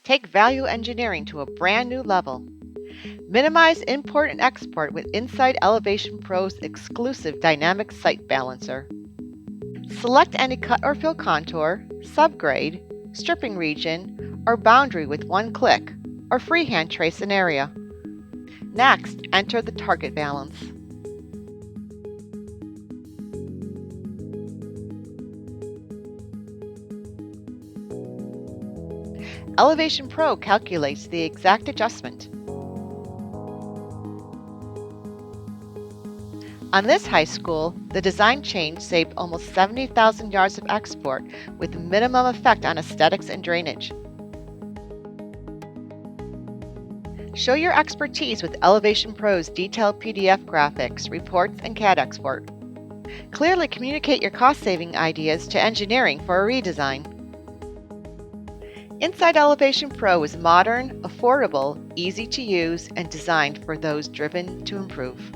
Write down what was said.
Take value engineering to a brand new level. Minimize import and export with InSite Elevation Pro's exclusive dynamic site balancer. Select any cut or fill contour, subgrade, stripping region, or boundary with one click, or freehand trace an area. Next, enter the target balance. Elevation Pro calculates the exact adjustment. On this high school, the design change saved almost 70,000 yards of export with minimum effect on aesthetics and drainage. Show your expertise with Elevation Pro's detailed PDF graphics, reports, and CAD export. Clearly communicate your cost-saving ideas to engineering for a redesign. InSite Elevation Pro is modern, affordable, easy to use, and designed for those driven to improve.